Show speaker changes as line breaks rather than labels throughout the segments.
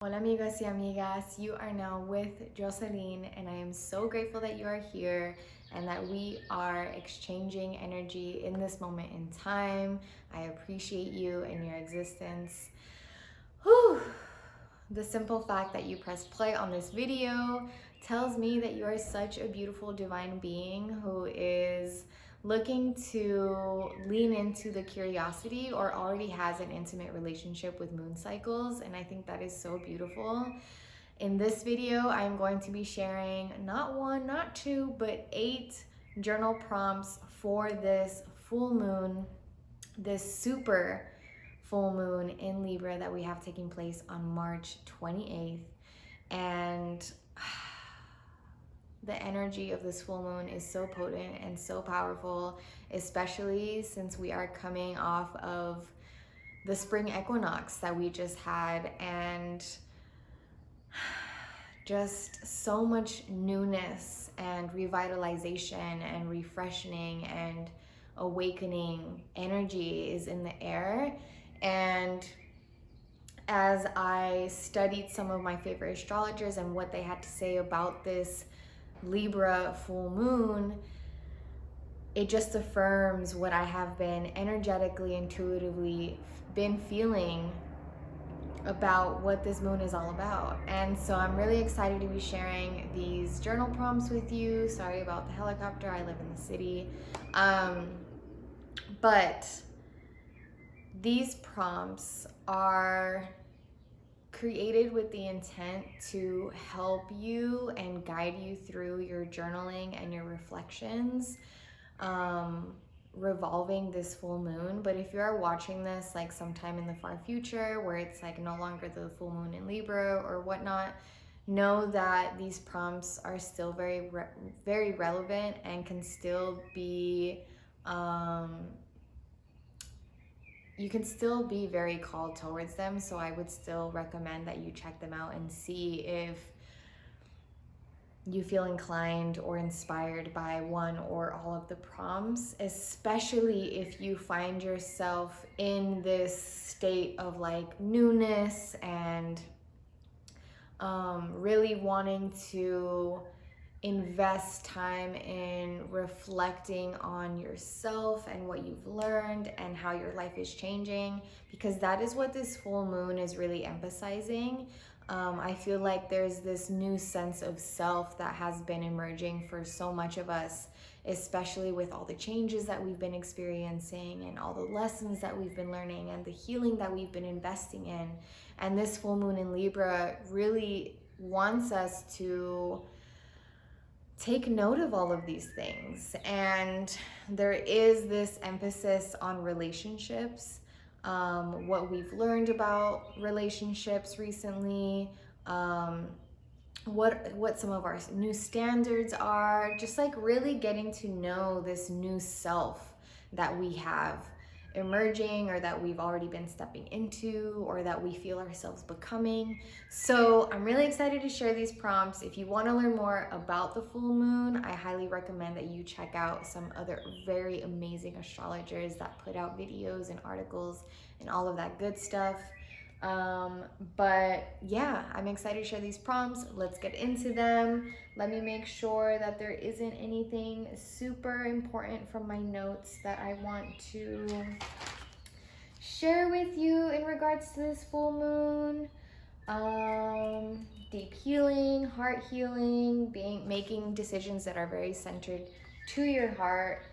Hola amigos y amigas, you are now with Jocelyn, and I am so grateful that you are here and that we are exchanging energy in this moment in time. I appreciate you and your existence. Whew. The simple fact that you pressed play on this video tells me that you are such a beautiful divine being who is looking to lean into the curiosity or already has an intimate relationship with moon cycles, and I think that is so beautiful. In this video, I'm going to be sharing not one, not two, but 8 journal prompts for this full moon, this super full moon in Libra that we have taking place on March 28th. And the energy of this full moon is so potent and so powerful, especially since we are coming off of the spring equinox that we just had, and just so much newness and revitalization and refreshing and awakening energy is in the air. And as I studied some of my favorite astrologers and what they had to say about this Libra full moon, it just affirms what I have been energetically, intuitively been feeling about what this moon is all about. And so I'm really excited to be sharing these journal prompts with you. Sorry about the helicopter, I live in the city. But these prompts are created with the intent to help you and guide you through your journaling and your reflections revolving this full moon. But if you are watching this like sometime in the far future where it's like no longer the full moon in Libra or whatnot, know that these prompts are still very relevant and can still be you can still be very called towards them. So I would still recommend that you check them out and see if you feel inclined or inspired by one or all of the prompts, especially if you find yourself in this state of like newness and really wanting to invest time in reflecting on yourself and what you've learned and how your life is changing, because that is what this full moon is really emphasizing. I feel like there's this new sense of self that has been emerging for so much of us, especially with all the changes that we've been experiencing and all the lessons that we've been learning and the healing that we've been investing in. And this full moon in Libra really wants us to take note of all of these things. And there is this emphasis on relationships, what we've learned about relationships recently, what some of our new standards are, just like really getting to know this new self that we have emerging, or that we've already been stepping into, or that we feel ourselves becoming. So I'm really excited to share these prompts. If you want to learn more about the full moon, I highly recommend that you check out some other very amazing astrologers that put out videos and articles and all of that good stuff. But yeah, I'm excited to share these prompts. Let's get into them. Let me make sure that there isn't anything super important from my notes that I want to share with you in regards to this full moon. Deep healing, heart healing, making decisions that are very centered to your heart.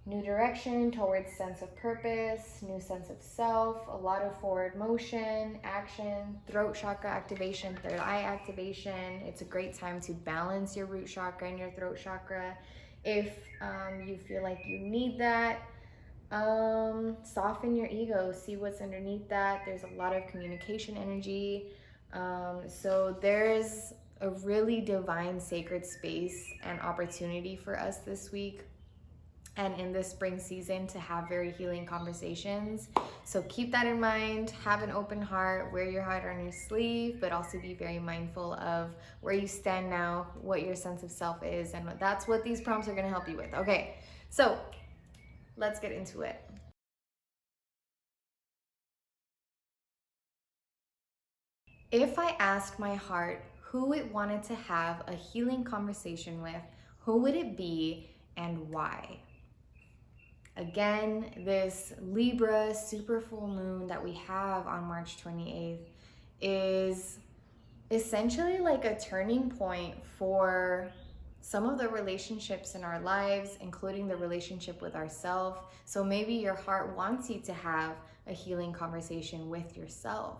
New direction towards sense of purpose, new sense of self, a lot of forward motion, action, throat chakra activation, third eye activation. It's a great time to balance your root chakra and your throat chakra if you feel like you need that. Soften your ego, see what's underneath that. There's a lot of communication energy. So there's a really divine sacred space and opportunity for us this week and in this spring season to have very healing conversations. So keep that in mind, have an open heart, wear your heart on your sleeve, but also be very mindful of where you stand now, what your sense of self is, and that's what these prompts are gonna help you with. Okay, so let's get into it. If I asked my heart who it wanted to have a healing conversation with, who would it be and why? Again, this Libra super full moon that we have on March 28th is essentially like a turning point for some of the relationships in our lives, including the relationship with ourselves. So maybe your heart wants you to have a healing conversation with yourself.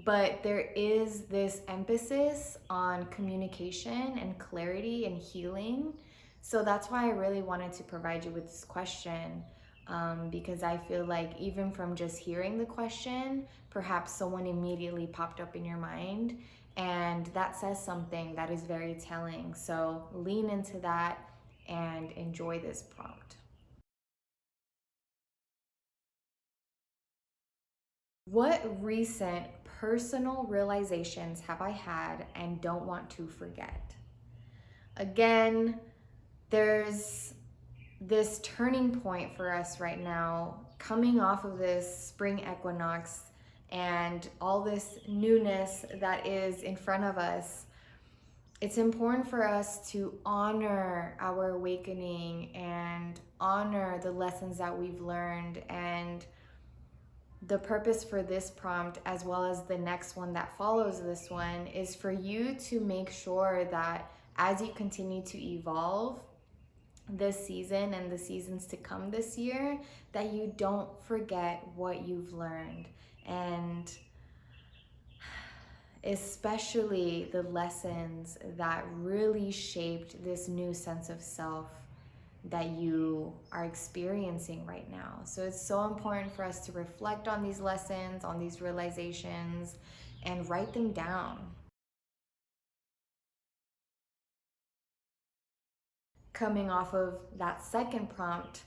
But there is this emphasis on communication and clarity and healing. So that's why I really wanted to provide you with this question, because I feel like even from just hearing the question, perhaps someone immediately popped up in your mind, and that says something that is very telling. So lean into that and enjoy this prompt. What recent personal realizations have I had and don't want to forget? Again, there's this turning point for us right now, coming off of this spring equinox and all this newness that is in front of us. It's important for us to honor our awakening and honor the lessons that we've learned. And the purpose for this prompt, as well as the next one that follows this one, is for you to make sure that as you continue to evolve this season and the seasons to come this year, that you don't forget what you've learned, and especially the lessons that really shaped this new sense of self that you are experiencing right now. So it's so important for us to reflect on these lessons, on these realizations, and write them down. Coming off of that second prompt,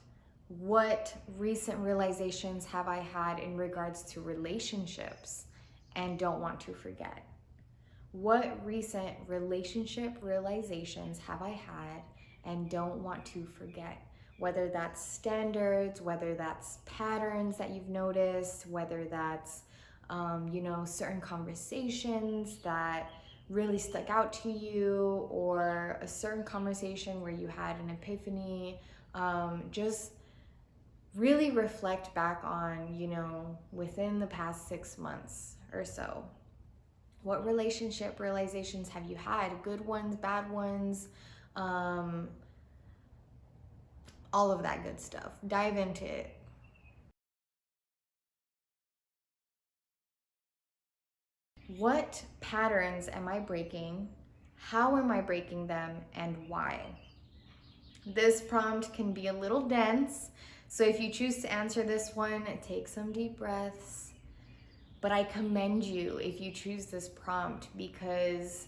what recent realizations have I had in regards to relationships and don't want to forget? What recent relationship realizations have I had and don't want to forget? Whether that's standards, whether that's patterns that you've noticed, whether that's certain conversations that really stuck out to you, or a certain conversation where you had an epiphany. Just really reflect back on, within the past 6 months or so. What relationship realizations have you had? Good ones, bad ones, all of that good stuff. Dive into it. What patterns am I breaking? How am I breaking them, and why? This prompt can be a little dense, so if you choose to answer this one, take some deep breaths. But I commend you if you choose this prompt, because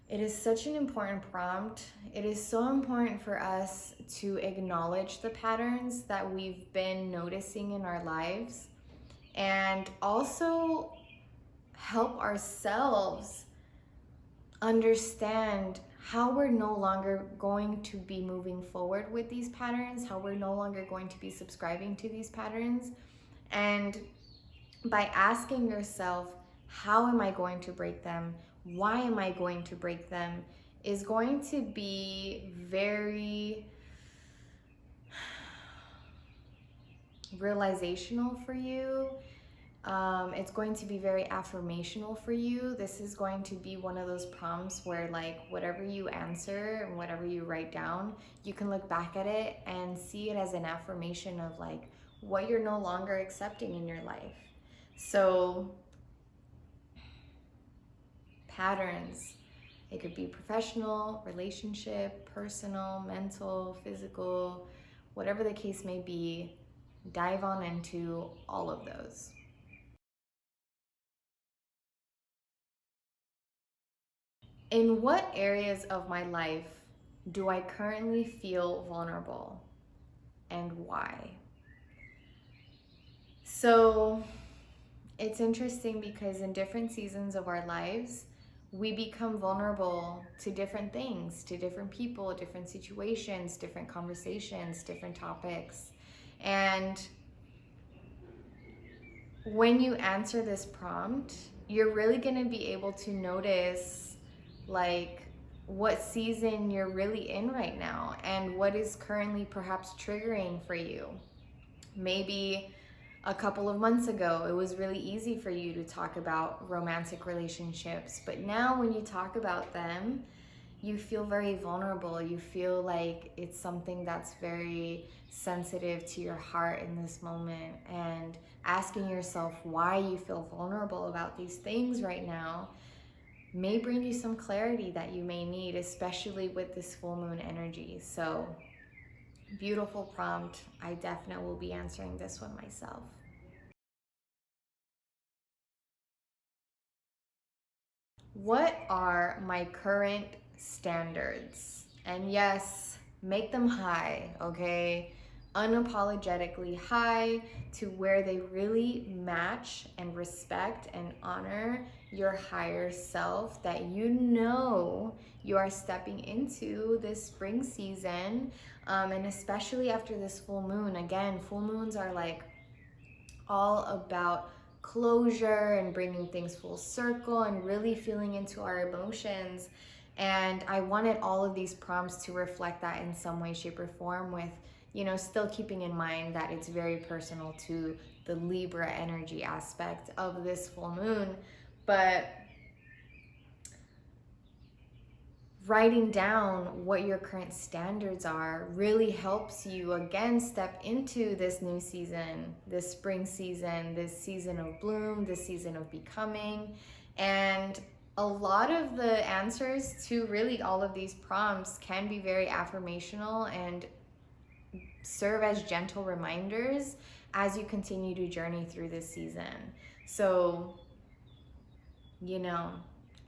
it is such an important prompt. It is so important for us to acknowledge the patterns that we've been noticing in our lives, and also help ourselves understand how we're no longer going to be moving forward with these patterns, how we're no longer going to be subscribing to these patterns. And by asking yourself, how am I going to break them? Why am I going to break them? Is going to be very realizational for you. It's going to be very affirmational for you. This is going to be one of those prompts where, like, whatever you answer and whatever you write down, you can look back at it and see it as an affirmation of like what you're no longer accepting in your life. So patterns, it could be professional, relationship, personal, mental, physical, whatever the case may be. Dive on into all of those. In what areas of my life do I currently feel vulnerable, and why? So it's interesting because in different seasons of our lives, we become vulnerable to different things, to different people, different situations, different conversations, different topics. And when you answer this prompt, you're really going to be able to notice like what season you're really in right now and what is currently perhaps triggering for you. Maybe a couple of months ago, it was really easy for you to talk about romantic relationships, but now when you talk about them, you feel very vulnerable. You feel like it's something that's very sensitive to your heart in this moment. And asking yourself why you feel vulnerable about these things right now may bring you some clarity that you may need, especially with this full moon energy. So, beautiful prompt. I definitely will be answering this one myself. What are my current standards? And yes, make them high, okay? Unapologetically high, to where they really match and respect and honor your higher self, that you know you are stepping into this spring season. And especially after this full moon. Again, full moons are like all about closure and bringing things full circle and really feeling into our emotions. And I wanted all of these prompts to reflect that in some way, shape, or form, with, you know, still keeping in mind that it's very personal to the Libra energy aspect of this full moon. But writing down what your current standards are really helps you again step into this new season, this spring season, this season of bloom, this season of becoming. And a lot of the answers to really all of these prompts can be very affirmational and serve as gentle reminders as you continue to journey through this season. So, you know,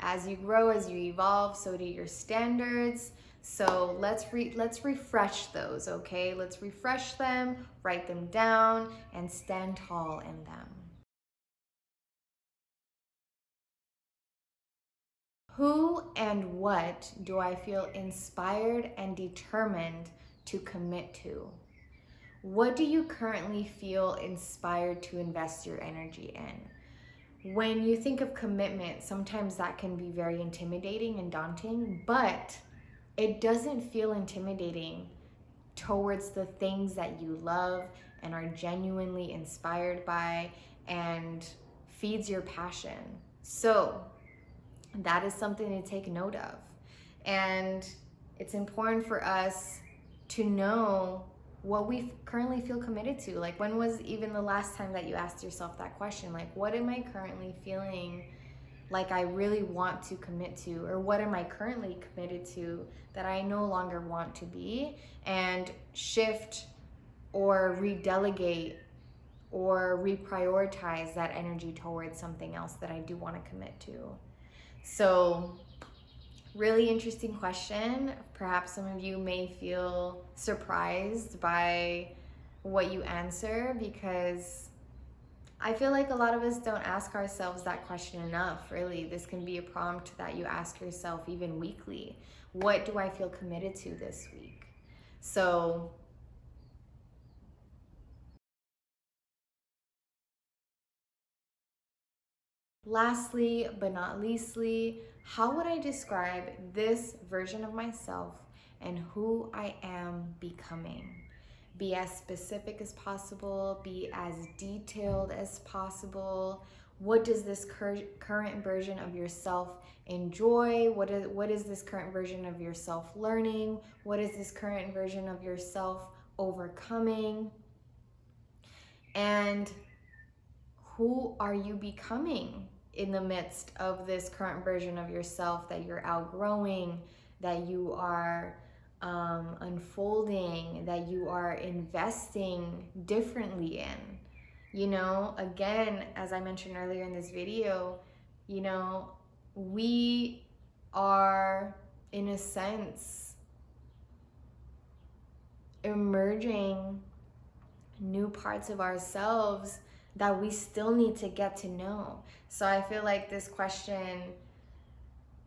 as you grow, as you evolve, so do your standards. So let's refresh those, okay? Let's refresh them, write them down, and stand tall in them. Who and what do I feel inspired and determined to commit to? What do you currently feel inspired to invest your energy in? When you think of commitment, sometimes that can be very intimidating and daunting, but it doesn't feel intimidating towards the things that you love and are genuinely inspired by and feeds your passion. So that is something to take note of. And it's important for us to know what we currently feel committed to. Like, when was even the last time that you asked yourself that question? Like, what am I currently feeling like I really want to commit to? Or what am I currently committed to that I no longer want to be? And shift or redelegate or reprioritize that energy towards something else that I do want to commit to. So, really interesting question. Perhaps some of you may feel surprised by what you answer, because I feel like a lot of us don't ask ourselves that question enough, really. This can be a prompt that you ask yourself even weekly. What do I feel committed to this week? So, lastly, but not leastly, how would I describe this version of myself and who I am becoming? Be as specific as possible, be as detailed as possible. What does this current version of yourself enjoy? What is this current version of yourself learning? What is this current version of yourself overcoming? And who are you becoming in the midst of this current version of yourself that you're outgrowing, that you are unfolding, that you are investing differently in? You know, again, as I mentioned earlier in this video, you know, we are, in a sense, emerging new parts of ourselves that we still need to get to know. So I feel like this question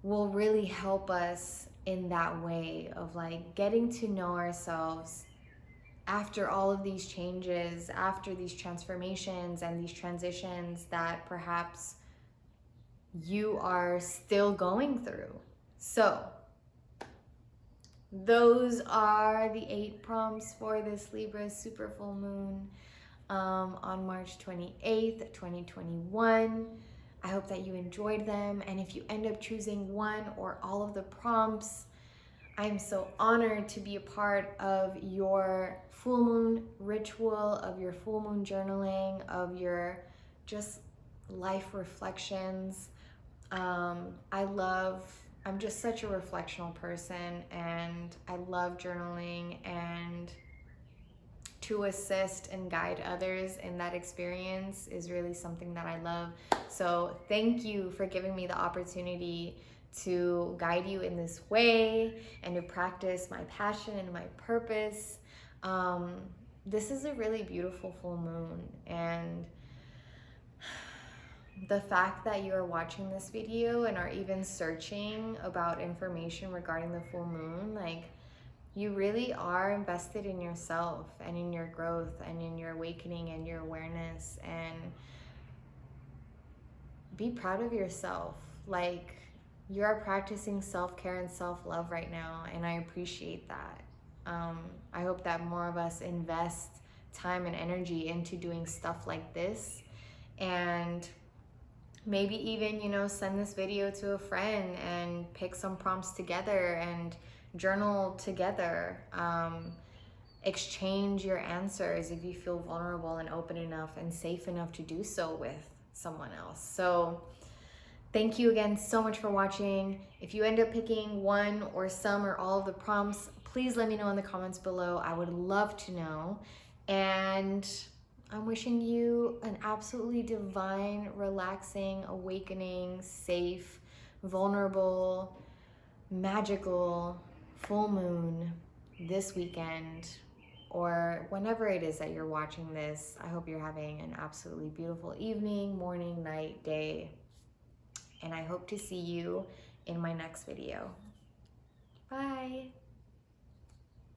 will really help us in that way of like getting to know ourselves after all of these changes, after these transformations and these transitions that perhaps you are still going through. So those are the 8 prompts for this Libra super full moon on March 28th, 2021. I hope that you enjoyed them. And if you end up choosing one or all of the prompts, I'm so honored to be a part of your full moon ritual, of your full moon journaling, of your just life reflections. I'm just such a reflectional person, and I love journaling, and to assist and guide others in that experience is really something that I love. So thank you for giving me the opportunity to guide you in this way and to practice my passion and my purpose. This is a really beautiful full moon, and the fact that you are watching this video and are even searching about information regarding the full moon, like, you really are invested in yourself and in your growth and in your awakening and your awareness. And be proud of yourself. Like, you are practicing self-care and self-love right now, and I appreciate that. I hope that more of us invest time and energy into doing stuff like this, and maybe even, you know, send this video to a friend and pick some prompts together and journal together. Exchange your answers if you feel vulnerable and open enough and safe enough to do so with someone else. So thank you again so much for watching. If you end up picking one or some or all of the prompts, please let me know in the comments below. I would love to know. And I'm wishing you an absolutely divine, relaxing, awakening, safe, vulnerable, magical full moon this weekend, or whenever it is that you're watching this. I hope you're having an absolutely beautiful evening, morning, night, day, and I hope to see you in my next video. Bye.